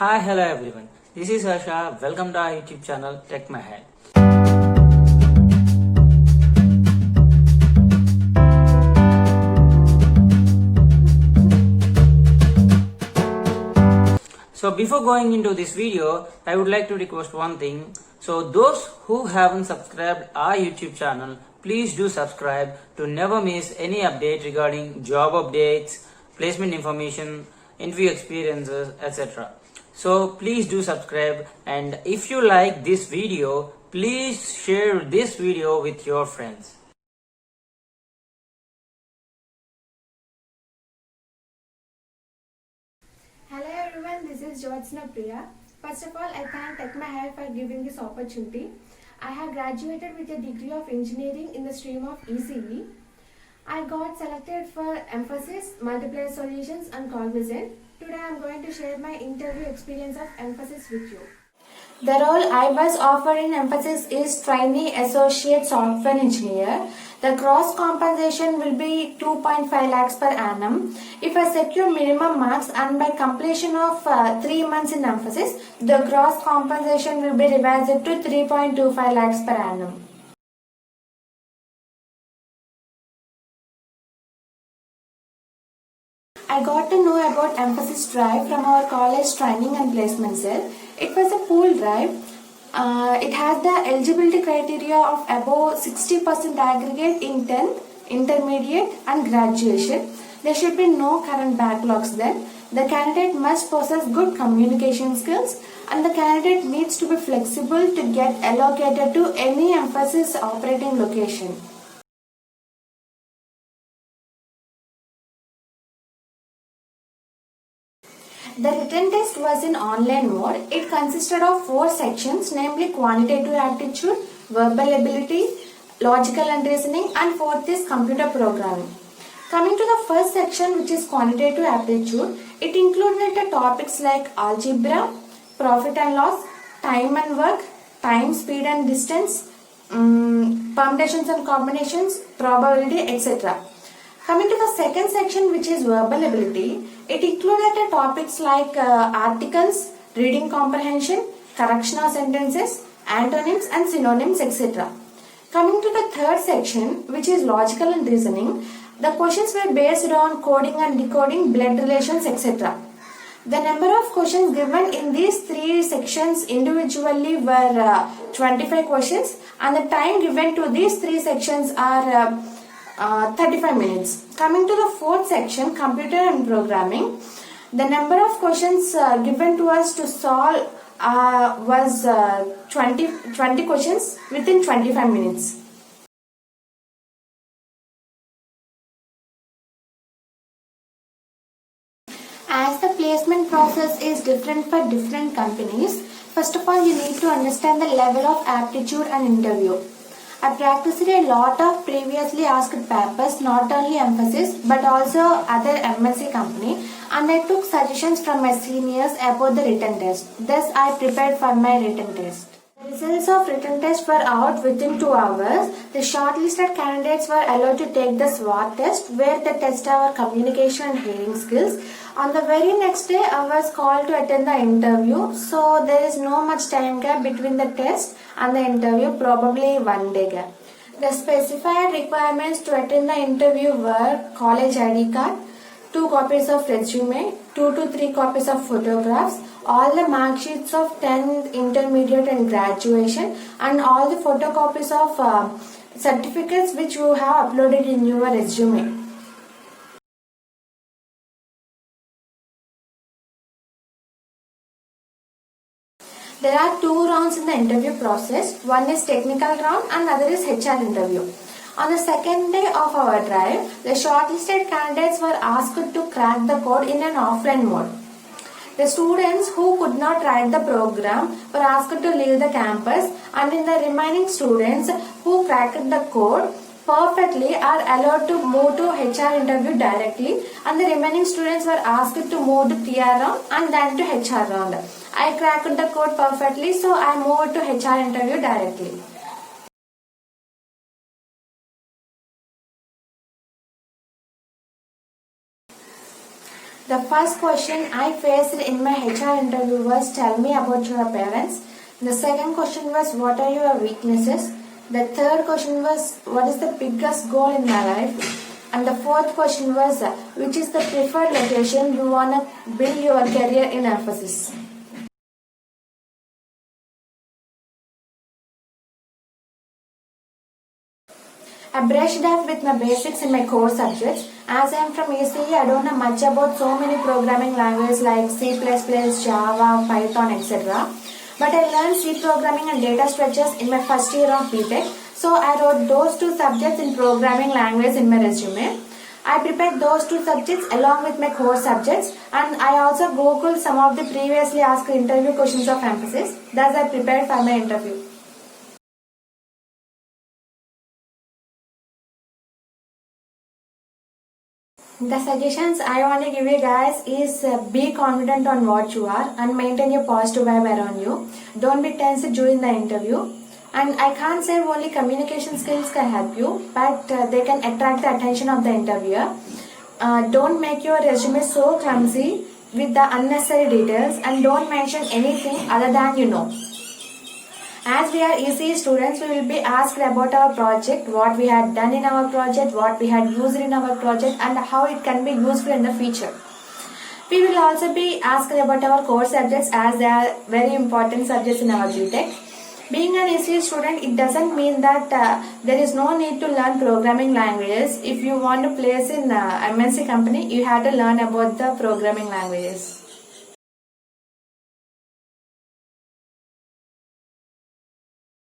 Hi, hello everyone. This is Harsha. Welcome to our YouTube channel Tech My Head. So before going into this video, I would like to request one thing. So those who haven't subscribed our YouTube channel, please do subscribe to never miss any update regarding job updates, placement information, interview experiences, etc. So please do subscribe, and if you like this video, please share this video with your friends. Hello everyone, this is Jyotsna Priya. First of all, I thank Tech My Hair for giving this opportunity. I have graduated with a degree of engineering in the stream of ECE. I got selected for Emphasis, Multiplayer Solutions and Cognizant. Today I am going to share my interview experience of Emphasis with you. The role I was offered in Emphasis is Trainee Associate Software Engineer. The gross compensation will be 2.5 lakhs per annum. If I secure minimum marks and by completion of 3 months in Emphasis, the gross compensation will be revised to 3.25 lakhs per annum. I got to know about Emphasis Drive from our college training and placement cell. It was a pool drive. It has the eligibility criteria of above 60% aggregate in 10th, intermediate and graduation. There should be no current backlogs then. The candidate must possess good communication skills and the candidate needs to be flexible to get allocated to any Emphasis operating location. The written test was in online mode. It consisted of 4 sections, namely quantitative aptitude, verbal ability, logical and reasoning, and fourth is computer programming. Coming to the first section, which is quantitative aptitude, it included the topics like algebra, profit and loss, time and work, time, speed and distance, permutations and combinations, probability, etc. Coming to the second section, which is verbal ability, it included topics like articles, reading comprehension, correction of sentences, antonyms and synonyms, etc. Coming to the third section, which is logical and reasoning, the questions were based on coding and decoding, blood relations, etc. The number of questions given in these 3 sections individually were 25 questions, and the time given to these 3 sections are 35 minutes. Coming to the fourth section, computer and programming, the number of questions given to us to solve was 20 questions within 25 minutes. As the placement process is different for different companies, first of all you need to understand the level of aptitude and interview. I practiced a lot of previously asked papers, not only Emphasis but also other MNC company, and I took suggestions from my seniors about the written test. Thus I prepared for my written test. The results of written test were out within 2 hours. The shortlisted candidates were allowed to take the SWOT test, where they test our communication and hearing skills. On the very next day, I was called to attend the interview. So there is no much time gap between the test and the interview, probably 1 day gap. The specified requirements to attend the interview were college ID card, 2 copies of resume, 2 to 3 copies of photographs, all the mark sheets of 10th, intermediate and graduation, and all the photocopies of certificates which you have uploaded in your resume. There are 2 rounds in the interview process. One is technical round and other is HR interview. On the second day of our drive, the shortlisted candidates were asked to crack the code in an offline mode. The students who could not write the program were asked to leave the campus, and in the remaining students who cracked the code perfectly are allowed to move to HR interview directly, and the remaining students were asked to move to PR round and then to HR round. I cracked the code perfectly, so I moved to HR interview directly. The first question I faced in my HR interview was tell me about your parents. The second question was what are your weaknesses. The third question was what is the biggest goal in my life. And the fourth question was which is the preferred location you want to build your career in emphasis. I brushed up with my basics in my core subjects. As I am from ECE, I don't know much about so many programming languages like C++, Java, Python, etc. But I learned C programming and data structures in my first year of BTech. So I wrote those two subjects in programming language in my resume. I prepared those two subjects along with my core subjects, and I also googled some of the previously asked interview questions of emphasis. Thus I prepared for my interview. The suggestions I want to give you guys is be confident on what you are and maintain a positive vibe around you. Don't be tense during the interview. And I can't say only communication skills can help you, but they can attract the attention of the interviewer. Don't make your resume so clumsy with the unnecessary details, and don't mention anything other than you know. As we are ECE students, we will be asked about our project, what we had done in our project, what we had used in our project, and how it can be useful in the future. We will also be asked about our core subjects as they are very important subjects in our BTech. Being an ECE student, it doesn't mean that there is no need to learn programming languages. If you want to place in MNC company, you have to learn about the programming languages.